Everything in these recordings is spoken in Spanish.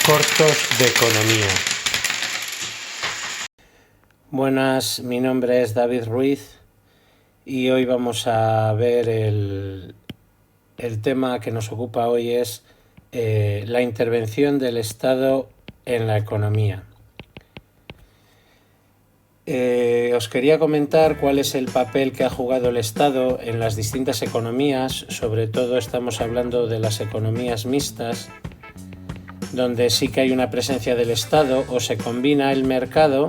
Cortos de economía. Buenas, mi nombre es David Ruiz y hoy vamos a ver el tema que nos ocupa hoy es la intervención del Estado en la economía. Os quería comentar cuál es el papel que ha jugado el Estado en las distintas economías, sobre todo estamos hablando de las economías mixtas, donde sí que hay una presencia del Estado o se combina el mercado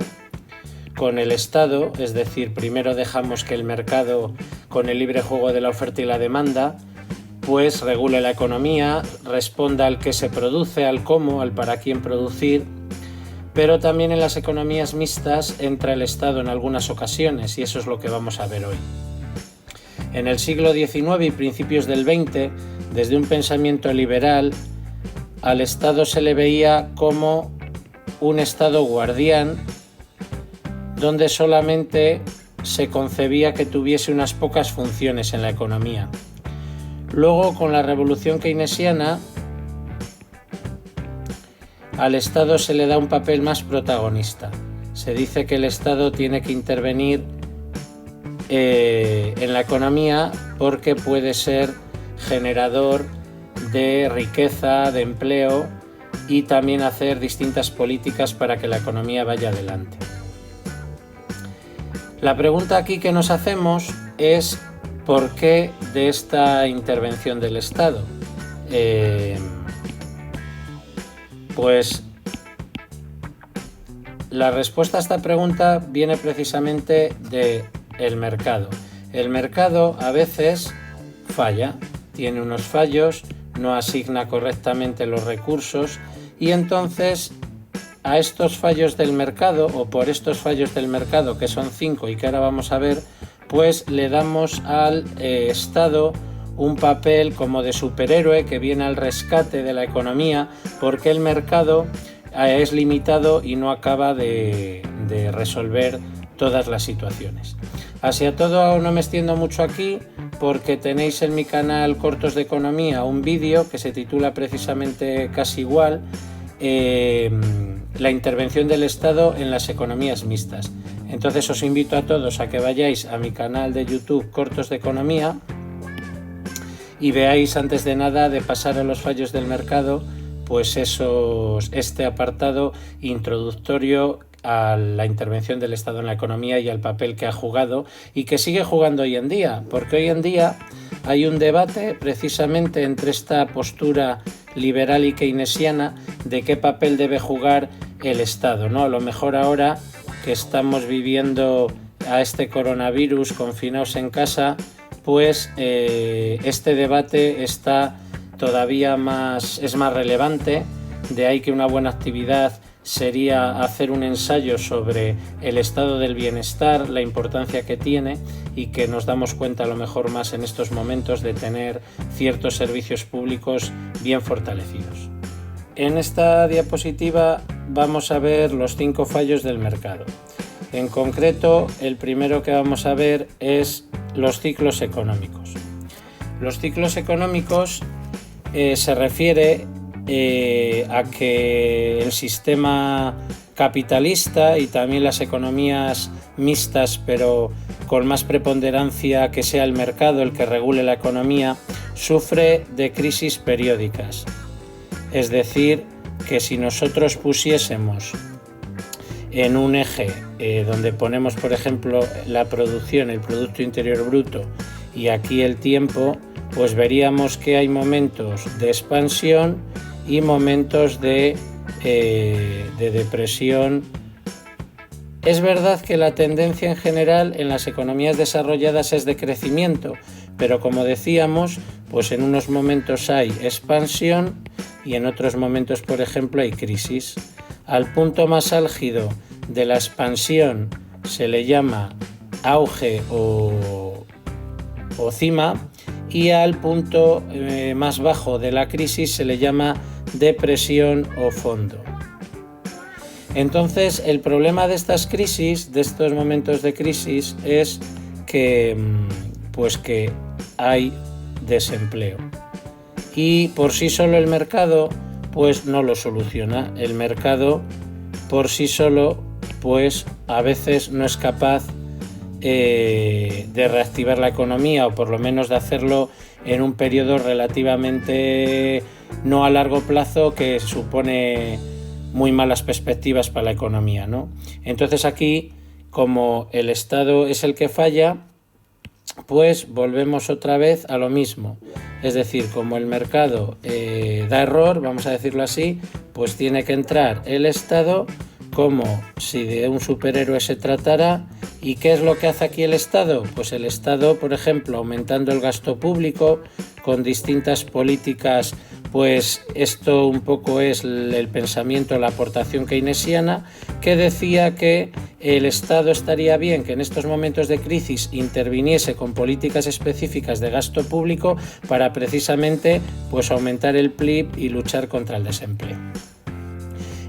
con el Estado, es decir, primero dejamos que el mercado, con el libre juego de la oferta y la demanda, pues regule la economía, responda al qué se produce, al cómo, al para quién producir, pero también en las economías mixtas entra el Estado en algunas ocasiones y eso es lo que vamos a ver hoy. En el siglo XIX y principios del XX, desde un pensamiento liberal, al Estado se le veía como un Estado guardián donde solamente se concebía que tuviese unas pocas funciones en la economía. Luego, con la revolución keynesiana, al Estado se le da un papel más protagonista. Se dice que el Estado tiene que intervenir en la economía porque puede ser generador de riqueza, de empleo y también hacer distintas políticas para que la economía vaya adelante. La pregunta aquí que nos hacemos es ¿por qué de esta intervención del Estado? Pues la respuesta a esta pregunta viene precisamente del mercado. El mercado a veces falla, tiene unos fallos, no asigna correctamente los recursos y entonces a estos fallos del mercado o por estos fallos del mercado, que son 5 y que ahora vamos a ver, pues le damos al Estado un papel como de superhéroe que viene al rescate de la economía porque el mercado es limitado y no acaba de resolver todas las situaciones. Así a todo no me extiendo mucho aquí porque tenéis en mi canal Cortos de Economía un vídeo que se titula precisamente casi igual, la intervención del Estado en las economías mixtas. Entonces os invito a todos a que vayáis a mi canal de YouTube Cortos de Economía y veáis antes de nada de pasar a los fallos del mercado, pues este apartado introductorio a la intervención del Estado en la economía y al papel que ha jugado y que sigue jugando hoy en día, porque hoy en día hay un debate precisamente entre esta postura liberal y keynesiana de qué papel debe jugar el Estado, ¿no? A lo mejor ahora que estamos viviendo a este coronavirus confinados en casa, pues este debate está todavía es más relevante, de ahí que una buena actividad sería hacer un ensayo sobre el estado del bienestar, la importancia que tiene y que nos damos cuenta a lo mejor más en estos momentos de tener ciertos servicios públicos bien fortalecidos. En esta diapositiva vamos a ver los 5 fallos del mercado. En concreto, el primero que vamos a ver es los ciclos económicos. Los ciclos económicos se refiere a que el sistema capitalista y también las economías mixtas, pero con más preponderancia que sea el mercado el que regule la economía, sufre de crisis periódicas. Es decir, que si nosotros pusiésemos en un eje donde ponemos, por ejemplo, la producción, el Producto Interior Bruto y aquí el tiempo, pues veríamos que hay momentos de expansión y momentos de depresión. Es verdad que la tendencia en general en las economías desarrolladas es de crecimiento, pero como decíamos, pues en unos momentos hay expansión y en otros momentos, por ejemplo, hay crisis. Al punto más álgido de la expansión se le llama auge o cima y al punto más bajo de la crisis se le llama depresión o fondo. Entonces, el problema de estas crisis, de estos momentos de crisis, es que hay desempleo. Y por sí solo el mercado pues no lo soluciona. El mercado por sí solo pues a veces no es capaz de reactivar la economía, o por lo menos de hacerlo en un periodo relativamente no a largo plazo, que supone muy malas perspectivas para la economía, ¿no? Entonces aquí, como el Estado es el que falla, pues volvemos otra vez a lo mismo. Es decir, como el mercado da error, vamos a decirlo así, pues tiene que entrar el Estado como si de un superhéroe se tratara. ¿Y qué es lo que hace aquí el Estado? Pues el Estado, por ejemplo, aumentando el gasto público con distintas políticas. Pues esto un poco es el pensamiento, la aportación keynesiana, que decía que el Estado estaría bien que en estos momentos de crisis interviniese con políticas específicas de gasto público para precisamente pues aumentar el PIB y luchar contra el desempleo.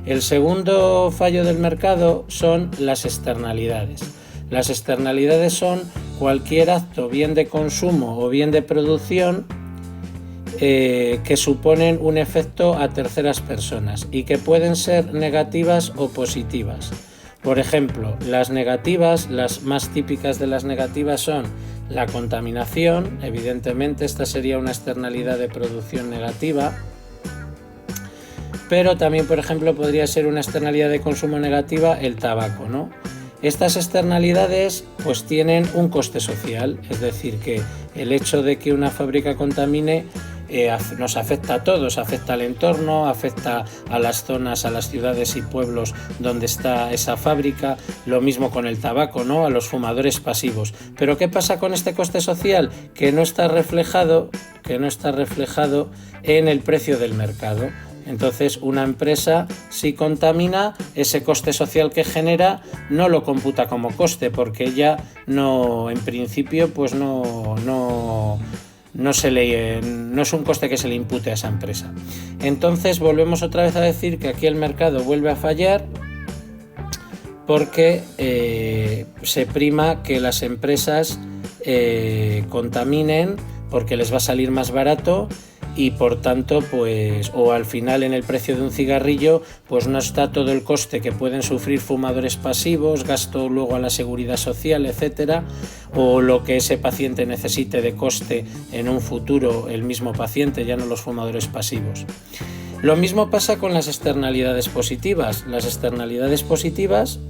El segundo fallo del mercado son las externalidades. Las externalidades son cualquier acto, bien de consumo o bien de producción, que suponen un efecto a terceras personas y que pueden ser negativas o positivas. Por ejemplo, las negativas, las más típicas de las negativas son la contaminación. Evidentemente esta sería una externalidad de producción negativa, pero también, por ejemplo, podría ser una externalidad de consumo negativa el tabaco, ¿no? Estas externalidades pues tienen un coste social, es decir, que el hecho de que una fábrica contamine nos afecta a todos, afecta al entorno, afecta a las zonas, a las ciudades y pueblos donde está esa fábrica. Lo mismo con el tabaco, ¿no? A los fumadores pasivos. Pero ¿qué pasa con este coste social? Que no está reflejado en el precio del mercado. Entonces, una empresa, si contamina, ese coste social que genera no lo computa como coste, porque ella no, en principio, pues no es un coste que se le impute a esa empresa. Entonces volvemos otra vez a decir que aquí el mercado vuelve a fallar, porque se prima que las empresas contaminen porque les va a salir más barato, y por tanto pues o al final en el precio de un cigarrillo pues no está todo el coste que pueden sufrir fumadores pasivos, gasto luego a la seguridad social, etcétera, o lo que ese paciente necesite de coste en un futuro el mismo paciente, ya no los fumadores pasivos. Lo mismo pasa con las externalidades positivas. Las externalidades positivas,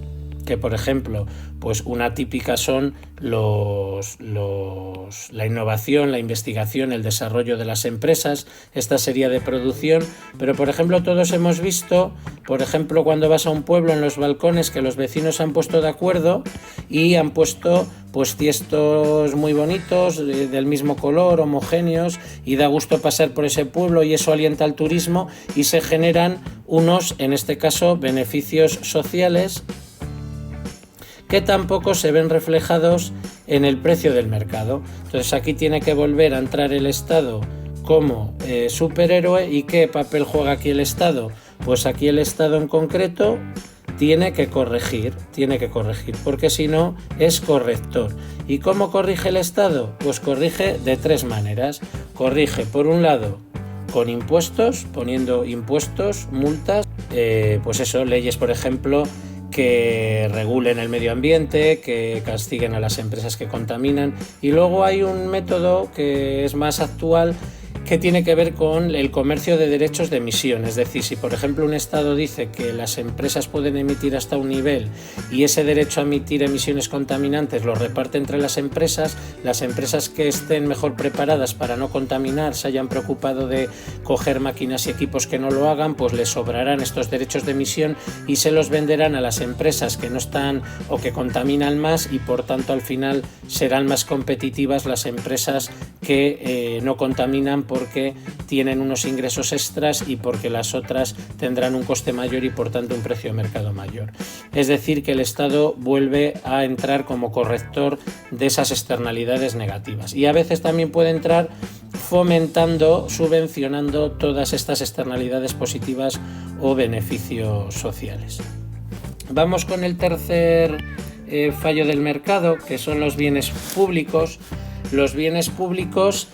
que por ejemplo, pues una típica son la innovación, la investigación, el desarrollo de las empresas. Esta sería de producción, pero por ejemplo todos hemos visto, por ejemplo cuando vas a un pueblo, en los balcones, que los vecinos se han puesto de acuerdo y han puesto pues tiestos muy bonitos, del mismo color, homogéneos, y da gusto pasar por ese pueblo, y eso alienta al turismo y se generan unos, en este caso, beneficios sociales que tampoco se ven reflejados en el precio del mercado. Entonces aquí tiene que volver a entrar el Estado como superhéroe. ¿Y qué papel juega aquí el Estado? Pues aquí el Estado en concreto tiene que corregir, porque si no es corrector. ¿Y cómo corrige el Estado? Pues corrige de tres maneras. Corrige, por un lado, con impuestos, poniendo impuestos, multas, pues eso, leyes, por ejemplo, que regulen el medio ambiente, que castiguen a las empresas que contaminan. Y luego hay un método que es más actual, que tiene que ver con el comercio de derechos de emisión. Es decir, si por ejemplo un Estado dice que las empresas pueden emitir hasta un nivel y ese derecho a emitir emisiones contaminantes lo reparte entre las empresas que estén mejor preparadas para no contaminar, se hayan preocupado de coger máquinas y equipos que no lo hagan, pues les sobrarán estos derechos de emisión y se los venderán a las empresas que no están o que contaminan más, y por tanto al final serán más competitivas las empresas que no contaminan, porque tienen unos ingresos extras y porque las otras tendrán un coste mayor y por tanto un precio de mercado mayor. Es decir, que el Estado vuelve a entrar como corrector de esas externalidades negativas, y a veces también puede entrar fomentando, subvencionando todas estas externalidades positivas o beneficios sociales. Vamos con el tercer fallo del mercado, que son los bienes públicos. Los bienes públicos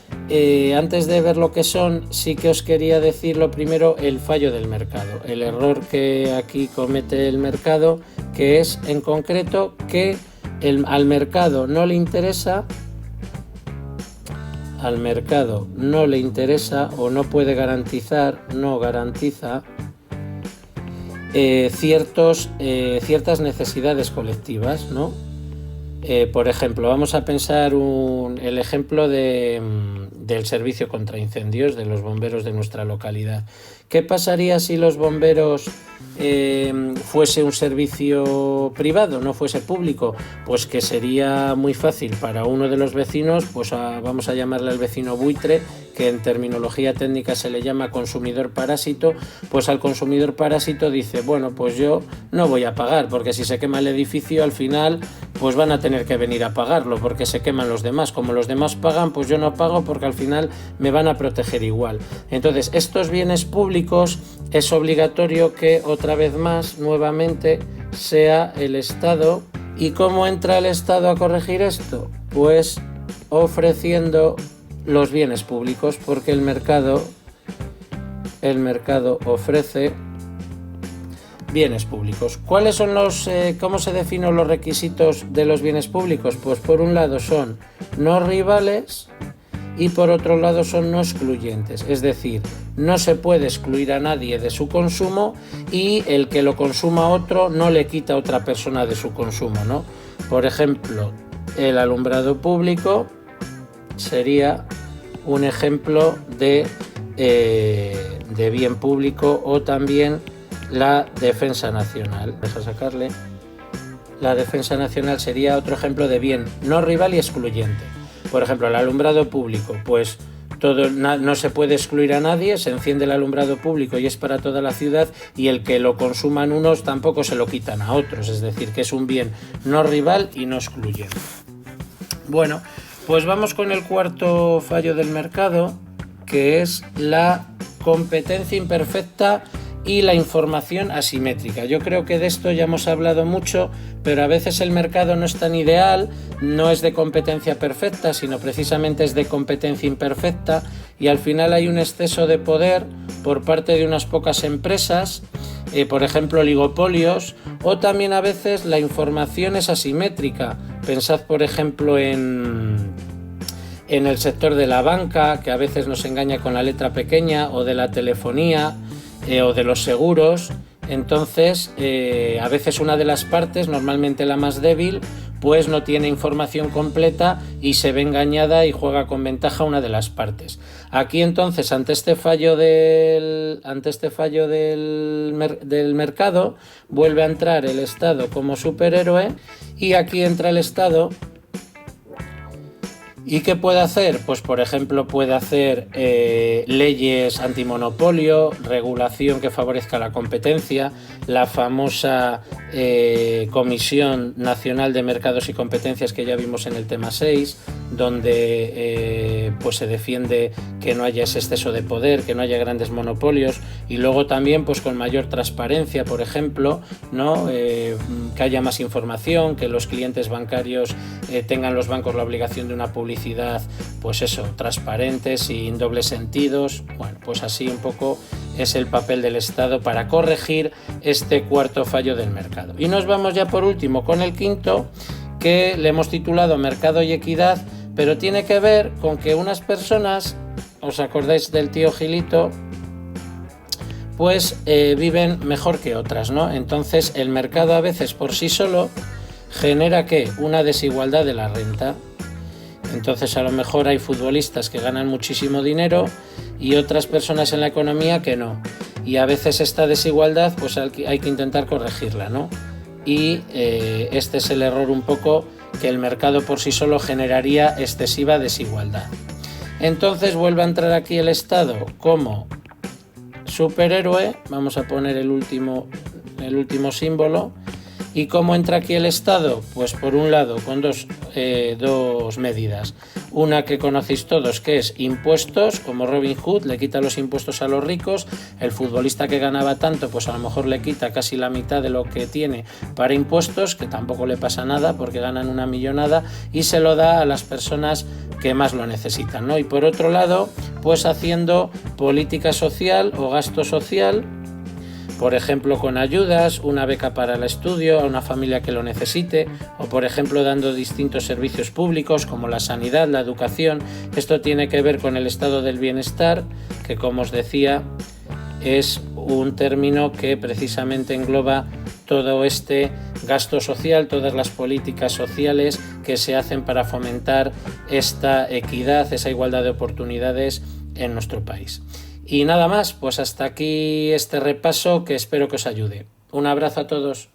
antes de ver lo que son, sí que os quería decir lo primero, el fallo del mercado, el error que aquí comete el mercado, que es en concreto que al mercado no le interesa o no puede garantizar, no garantiza ciertas necesidades colectivas, ¿no? Por ejemplo, vamos a pensar el ejemplo del servicio contra incendios de los bomberos de nuestra localidad. ¿Qué pasaría si los bomberos fuese un servicio privado, no fuese público? Pues que sería muy fácil para uno de los vecinos, pues vamos a llamarle al vecino buitre, que en terminología técnica se le llama consumidor parásito, pues al consumidor parásito dice, bueno, pues yo no voy a pagar, porque si se quema el edificio al final pues van a tener que venir a pagarlo, porque se queman los demás. Como los demás pagan, pues yo no pago, porque al final me van a proteger igual. Entonces, estos bienes públicos es obligatorio que otra vez más, nuevamente, sea el Estado. ¿Y cómo entra el Estado a corregir esto? Pues ofreciendo los bienes públicos, porque el mercado ofrece bienes públicos. ¿Cuáles son cómo se definen los requisitos de los bienes públicos? Pues por un lado son no rivales y por otro lado son no excluyentes, es decir, no se puede excluir a nadie de su consumo y el que lo consuma otro no le quita a otra persona de su consumo, ¿no? Por ejemplo, el alumbrado público sería un ejemplo de bien público, o también la defensa nacional. Deja sacarle. La defensa nacional sería otro ejemplo de bien no rival y excluyente. Por ejemplo, el alumbrado público, pues no se puede excluir a nadie, se enciende el alumbrado público y es para toda la ciudad, y el que lo consuman unos tampoco se lo quitan a otros, es decir, que es un bien no rival y no excluyente. Bueno, pues vamos con el cuarto fallo del mercado, que es la competencia imperfecta y la información asimétrica. Yo creo que de esto ya hemos hablado mucho, pero a veces el mercado no es tan ideal, no es de competencia perfecta, sino precisamente es de competencia imperfecta, y al final hay un exceso de poder por parte de unas pocas empresas, por ejemplo oligopolios, o también a veces la información es asimétrica. Pensad por ejemplo en el sector de la banca, que a veces nos engaña con la letra pequeña, o de la telefonía, o de los seguros. Entonces a veces una de las partes, normalmente la más débil, pues no tiene información completa y se ve engañada y juega con ventaja una de las partes. Aquí entonces, ante este fallo del mercado, vuelve a entrar el Estado como superhéroe, y aquí entra el Estado. ¿Y qué puede hacer? Pues por ejemplo puede hacer leyes antimonopolio, regulación que favorezca la competencia, la famosa Comisión Nacional de Mercados y Competencias que ya vimos en el tema 6, donde pues se defiende que no haya ese exceso de poder, que no haya grandes monopolios, y luego también pues con mayor transparencia, por ejemplo, ¿no? Que haya más información, que los clientes bancarios tengan los bancos la obligación de una publicidad, pues eso, transparente, sin dobles sentidos. Bueno, pues así un poco es el papel del Estado para corregir este cuarto fallo del mercado. Y nos vamos ya por último con el quinto, que le hemos titulado Mercado y Equidad, pero tiene que ver con que unas personas, ¿os acordáis del tío Gilito? Pues viven mejor que otras, ¿no? Entonces el mercado a veces por sí solo genera ¿qué? Una desigualdad de la renta. Entonces a lo mejor hay futbolistas que ganan muchísimo dinero y otras personas en la economía que no. Y a veces esta desigualdad pues hay que intentar corregirla, ¿no? Y este es el error un poco, que el mercado por sí solo generaría excesiva desigualdad. Entonces vuelve a entrar aquí el Estado como superhéroe. Vamos a poner el último símbolo. ¿Y cómo entra aquí el Estado? Pues por un lado con dos medidas. Una que conocéis todos, que es impuestos, como Robin Hood, le quita los impuestos a los ricos. El futbolista que ganaba tanto, pues a lo mejor le quita casi la mitad de lo que tiene para impuestos, que tampoco le pasa nada porque ganan una millonada, y se lo da a las personas que más lo necesitan, ¿no? Y por otro lado, pues haciendo política social o gasto social, por ejemplo con ayudas, una beca para el estudio a una familia que lo necesite, o por ejemplo dando distintos servicios públicos como la sanidad, la educación. Esto tiene que ver con el estado del bienestar, que como os decía es un término que precisamente engloba todo este gasto social, todas las políticas sociales que se hacen para fomentar esta equidad, esa igualdad de oportunidades en nuestro país. Y nada más, pues hasta aquí este repaso que espero que os ayude. Un abrazo a todos.